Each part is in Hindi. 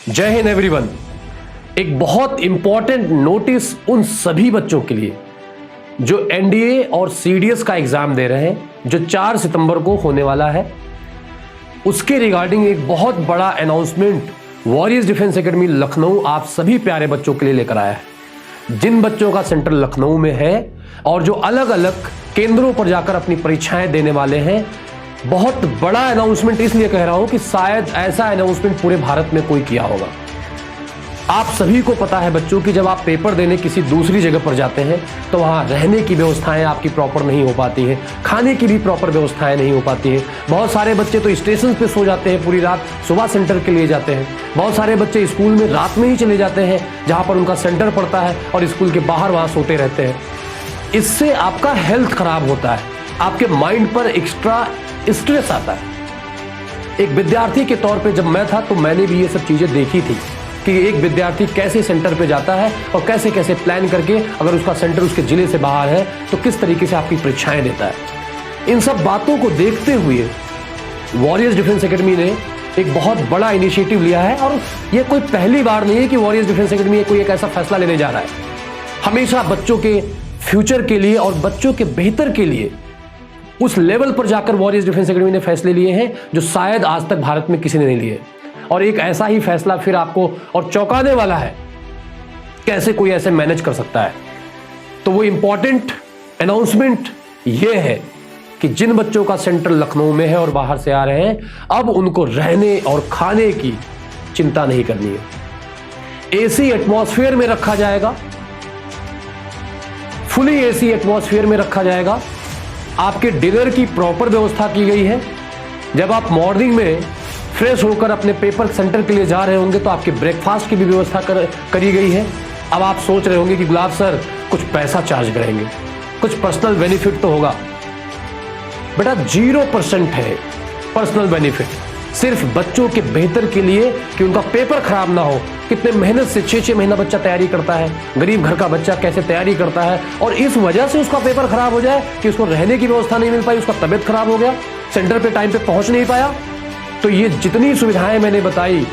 जय हिंद एवरीवन। एक बहुत इंपॉर्टेंट नोटिस उन सभी बच्चों के लिए जो एनडीए और सीडीएस का एग्जाम दे रहे हैं, जो 4 सितंबर को होने वाला है। उसके रिगार्डिंग एक बहुत बड़ा announcement warriors defence academy Lucknow आप सभी प्यारे बच्चों के लिए लेकर आया है। जिन बच्चों का सेंटर लखनऊ में है और जो अलग अलग केंद्रों पर जाकर अपनी परीक्षाएं देने वाले हैं, बहुत बड़ा अनाउंसमेंट इसलिए कह रहा हूं कि शायद ऐसा अनाउंसमेंट पूरे भारत में कोई किया होगा। आप सभी को पता है बच्चों की, जब आप पेपर देने किसी दूसरी जगह पर जाते हैं तो वहां रहने की व्यवस्थाएं आपकी प्रॉपर नहीं हो पाती हैं, खाने की भी प्रॉपर व्यवस्थाएं नहीं हो पाती हैं। बहुत सारे बच्चे तो स्टेशन पे सो जाते हैं पूरी रात, सुबह सेंटर के लिए जाते हैं। बहुत सारे बच्चे स्कूल में रात में ही चले जाते हैं जहां पर उनका सेंटर पड़ता है और स्कूल के बाहर वहां सोते रहते हैं। इससे आपका हेल्थ खराब होता है, आपके माइंड पर एक्स्ट्रा स्ट्रेस आता है। एक विद्यार्थी के तौर पे जब मैं था तो मैंने भी ये सब चीजें देखी थी कि एक विद्यार्थी कैसे सेंटर पे जाता है और कैसे कैसे प्लान करके, अगर उसका सेंटर उसके जिले से बाहर है तो किस तरीके से आपकी परीक्षाएं देता है। इन सब बातों को देखते हुए वॉरियर्स डिफेंस एकेडमी ने एक बहुत बड़ा इनिशिएटिव लिया है। और ये कोई पहली बार नहीं है कि वॉरियर्स डिफेंस एकेडमी कोई एक ऐसा फैसला लेने जा रहा है। हमेशा बच्चों के फ्यूचर के लिए और बच्चों के बेहतर के लिए उस लेवल पर जाकर वॉरियर्स डिफेंस एकेडमी ने फैसले लिए हैं जो शायद आज तक भारत में किसी ने नहीं लिए। और एक ऐसा ही फैसला फिर आपको और चौंकाने वाला है, कैसे कोई ऐसे मैनेज कर सकता है। तो वो इंपॉर्टेंट अनाउंसमेंट ये है कि जिन बच्चों का सेंटर लखनऊ में है और बाहर से आ रहे हैं, अब उनको रहने और खाने की चिंता नहीं करनी है। एसी एटमॉस्फेयर में रखा जाएगा, फुली एसी एटमॉस्फेयर में रखा जाएगा। आपके डिनर की प्रॉपर व्यवस्था की गई है। जब आप मॉर्निंग में फ्रेश होकर अपने पेपर सेंटर के लिए जा रहे होंगे तो आपके ब्रेकफास्ट की भी व्यवस्था करी गई है। अब आप सोच रहे होंगे कि गुलाब सर कुछ पैसा चार्ज करेंगे, कुछ पर्सनल बेनिफिट तो होगा। बेटा 0% है पर्सनल बेनिफिट, सिर्फ बच्चों के बेहतर के लिए कि उनका पेपर खराब ना हो। कितने मेहनत से 6-6 महीना बच्चा तैयारी करता है, गरीब घर का बच्चा कैसे तैयारी करता है, और इस वजह से उसका पेपर खराब हो जाए कि उसको रहने की व्यवस्था नहीं मिल पाई, उसका तबियत खराब हो गया, सेंटर पे टाइम पे पहुंच नहीं पाया। तो ये जितनी सुविधाएं मैंने बताई,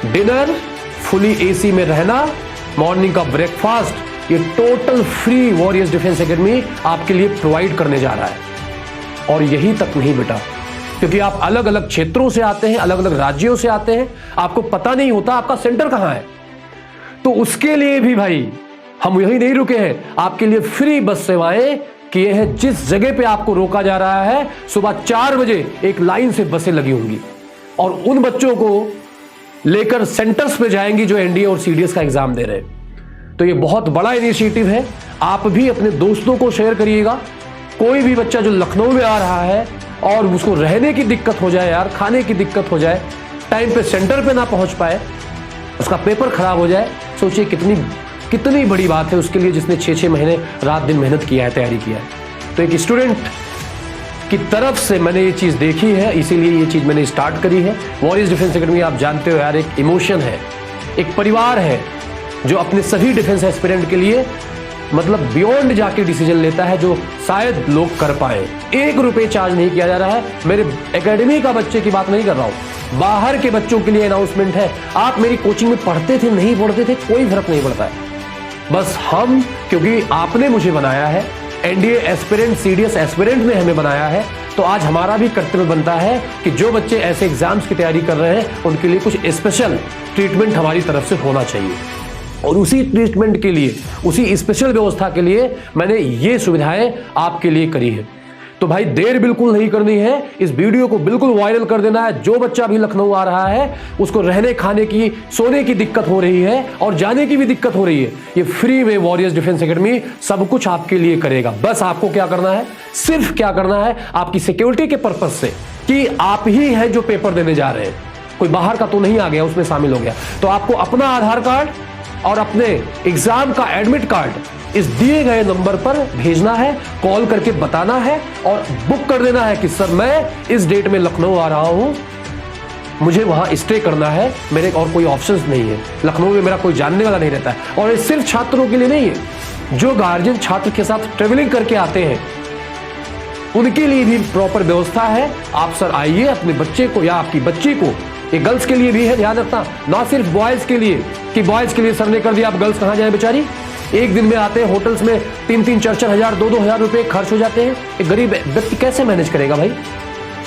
डिनर, फुली एसी में रहना, मॉर्निंग का ब्रेकफास्ट, ये total free warriors defence academy आपके लिए प्रोवाइड करने जा रहा है। और यही तक नहीं बेटा, क्योंकि आप अलग अलग क्षेत्रों से आते हैं, अलग अलग राज्यों से आते हैं, आपको पता नहीं होता आपका सेंटर कहां है। तो उसके लिए भी भाई हम यही नहीं रुके हैं, आपके लिए फ्री बस सेवाएं किए हैं। जिस जगह पे आपको रोका जा रहा है, सुबह 4 बजे एक लाइन से बसें लगी होंगी और उन बच्चों को लेकर सेंटर्स पे जाएंगी जो एनडीए और सीडीएस का एग्जाम दे रहे हैं। तो ये बहुत बड़ा इनिशिएटिव है। आप भी अपने दोस्तों को शेयर करिएगा। कोई भी बच्चा जो लखनऊ में आ रहा है और उसको रहने की दिक्कत हो जाए, यार खाने की दिक्कत हो जाए, टाइम पे सेंटर पे ना पहुंच पाए, उसका पेपर खराब हो जाए, सोचिए कितनी बड़ी बात है उसके लिए, जिसने 6-6 महीने रात दिन मेहनत किया है, तैयारी किया है। तो एक स्टूडेंट की तरफ से मैंने ये चीज़ देखी है, इसीलिए ये चीज़ मैंने स्टार्ट करी है। वॉरियर्स डिफेंस एकेडमी आप जानते हो यार, एक इमोशन है, एक परिवार है जो अपने सभी डिफेंस एस्पिरेंट के लिए मतलब बियॉन्ड जाके डिसीजन लेता है, जो शायद लोग कर पाए। 1 रुपये चार्ज नहीं किया जा रहा है। मेरे एकेडमी का बच्चे की बात नहीं कर रहा हूं, बाहर के बच्चों के लिए अनाउंसमेंट है। आप मेरी कोचिंग में पढ़ते थे, नहीं पढ़ते थे, कोई फर्क नहीं पड़ता है। बस हम, क्योंकि आपने मुझे बनाया है, एनडीए एस्पिरेंट, सीडीएस एस्पिरेंट ने हमें बनाया है, तो आज हमारा भी कर्तव्य बनता है कि जो बच्चे ऐसे एग्जाम्स की तैयारी कर रहे हैं उनके लिए कुछ स्पेशल ट्रीटमेंट हमारी तरफ से होना चाहिए। और उसी ट्रीटमेंट के लिए, उसी स्पेशल व्यवस्था के लिए मैंने ये सुविधाएं आपके लिए करी है। तो भाई देर बिल्कुल नहीं करनी है, इस वीडियो को बिल्कुल वायरल कर देना है। जो बच्चा भी लखनऊ आ रहा है, उसको रहने खाने की, सोने की दिक्कत हो रही है और जाने की भी दिक्कत हो रही है, ये फ्री में वॉरियर्स डिफेंस एकेडमी सब कुछ आपके लिए करेगा। बस आपको क्या करना है, सिर्फ क्या करना है, आपकी सिक्योरिटी के पर्पज से कि आप ही हैं जो पेपर देने जा रहे हैं, कोई बाहर का तो नहीं आ गया उसमें शामिल हो गया, तो आपको अपना आधार कार्ड और अपने एग्जाम का एडमिट कार्ड इस दिए गए नंबर पर भेजना है, कॉल करके बताना है और बुक कर देना है कि सर मैं इस डेट में लखनऊ आ रहा हूं, मुझे वहां स्टे करना है, मेरे और कोई ऑप्शंस नहीं है, लखनऊ में मेरा कोई जानने वाला नहीं रहता है। और ये सिर्फ छात्रों के लिए नहीं है, जो गार्जियन छात्र के साथ ट्रेवलिंग करके आते हैं उनके लिए भी प्रॉपर व्यवस्था है। आप सर आइए, अपने बच्चे को या आपकी बच्ची को ये गर्ल्स के लिए भी है, ध्यान रखना, ना सिर्फ बॉयज के लिए कि बॉयज के लिए सर ने कर दिया, आप गर्ल्स कहां जाए बेचारी। एक दिन में आते हैं होटल्स में 3-3, 4-4 हजार, 2-2 हजार रुपए खर्च हो जाते हैं। एक गरीब व्यक्ति कैसे मैनेज करेगा भाई?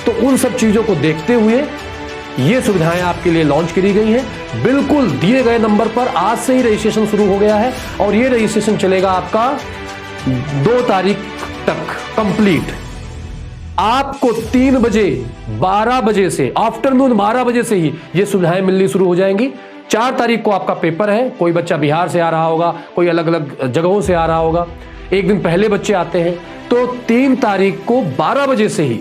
तो उन सब चीजों को देखते हुए ये सुविधाएं आपके लिए लॉन्च करी गई हैं। बिल्कुल दिए गए नंबर पर आज से ही रजिस्ट्रेशन शुरू हो गया है और ये रजिस्ट्रेशन चलेगा आपका 2 तारीख तक कंप्लीट। आपको 3 बजे 12 बजे से, आफ्टरनून 12 बजे से ही ये सुविधाएं मिलनी शुरू हो जाएंगी। 4 तारीख को आपका पेपर है। कोई बच्चा बिहार से आ रहा होगा, कोई अलग अलग जगहों से आ रहा होगा, एक दिन पहले बच्चे आते हैं। तो 3 तारीख को 12 बजे से ही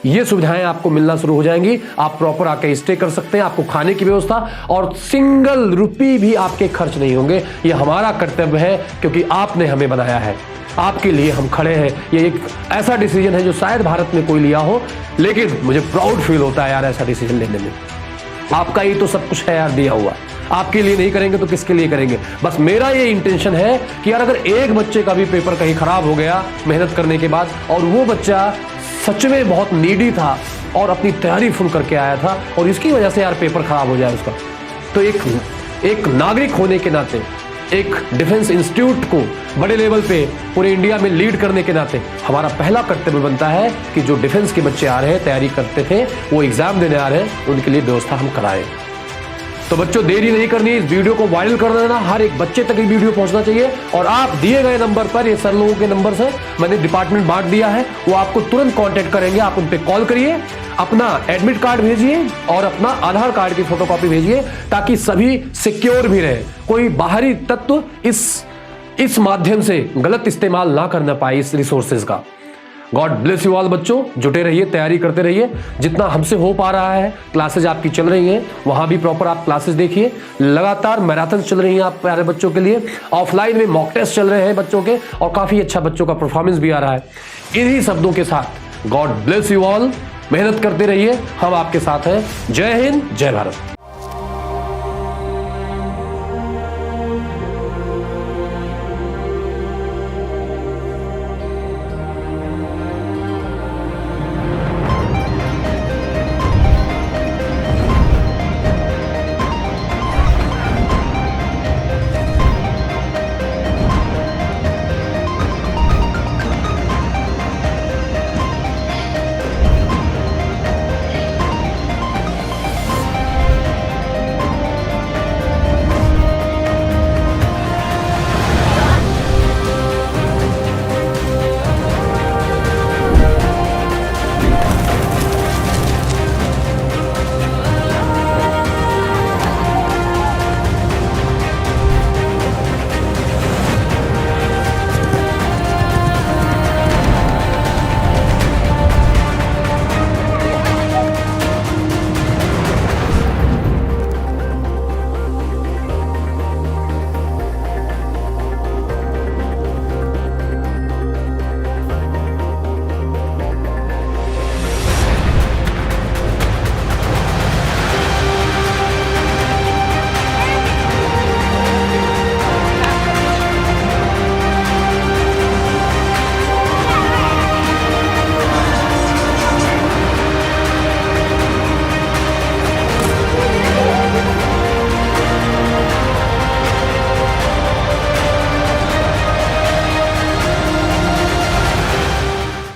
ये सुविधाएं आपको मिलना शुरू हो जाएंगी। आप प्रॉपर आके स्टे कर सकते हैं, आपको खाने की व्यवस्था और सिंगल रुपी भी आपके खर्च नहीं होंगे। ये हमारा कर्तव्य है क्योंकि आपने हमें बनाया है, आपके लिए हम खड़े हैं। ये एक ऐसा डिसीजन है जो शायद भारत में कोई लिया हो, लेकिन मुझे प्राउड फील होता है यार ऐसा डिसीजन लेने में। आपका ही तो सब कुछ है यार दिया हुआ, आपके लिए नहीं करेंगे तो किसके लिए करेंगे? बस मेरा ये इंटेंशन है कि यार अगर एक बच्चे का भी पेपर कहीं खराब हो गया मेहनत करने के बाद, और वो बच्चा सच में बहुत नीडी था और अपनी तैयारी फुल करके आया था और इसकी वजह से यार पेपर खराब हो जाए उसका, तो एक नागरिक होने के नाते, एक डिफेंस इंस्टीट्यूट को बड़े लेवल पे पूरे इंडिया में लीड करने के नाते हमारा पहला कर्तव्य बनता है कि जो डिफेंस के बच्चे आ रहे हैं, तैयारी करते थे, वो एग्जाम देने आ रहे हैं, उनके लिए व्यवस्था हम कराएं। तो बच्चों देरी नहीं करनी, इस वीडियो को वायरल कर देना, हर एक बच्चे तक ये वीडियो पहुंचना चाहिए। और आप दिए गए नंबर पर, ये सर लोगों के नंबर से मैंने डिपार्टमेंट बांट दिया है, वो आपको तुरंत कांटेक्ट करेंगे। आप उन पे कॉल करिए, अपना एडमिट कार्ड भेजिए और अपना आधार कार्ड की फोटोकॉपी भेजिए ताकि सभी सिक्योर भी रहे, कोई बाहरी तत्व इस माध्यम से गलत इस्तेमाल ना करना पाए इस रिसोर्सेज का। गॉड ब्लेस यू ऑल बच्चों, जुटे रहिए, तैयारी करते रहिए, जितना हमसे हो पा रहा है। क्लासेज आपकी चल रही हैं, वहां भी प्रॉपर आप क्लासेज देखिए। लगातार मैराथन चल रही हैं आप प्यारे बच्चों के लिए, ऑफलाइन में मॉक टेस्ट चल रहे हैं बच्चों के और काफी अच्छा बच्चों का परफॉर्मेंस भी आ रहा है। इन्हीं शब्दों के साथ गॉड ब्लेस यू ऑल, मेहनत करते रहिए, हम आपके साथ हैं। जय हिंद, जय भारत।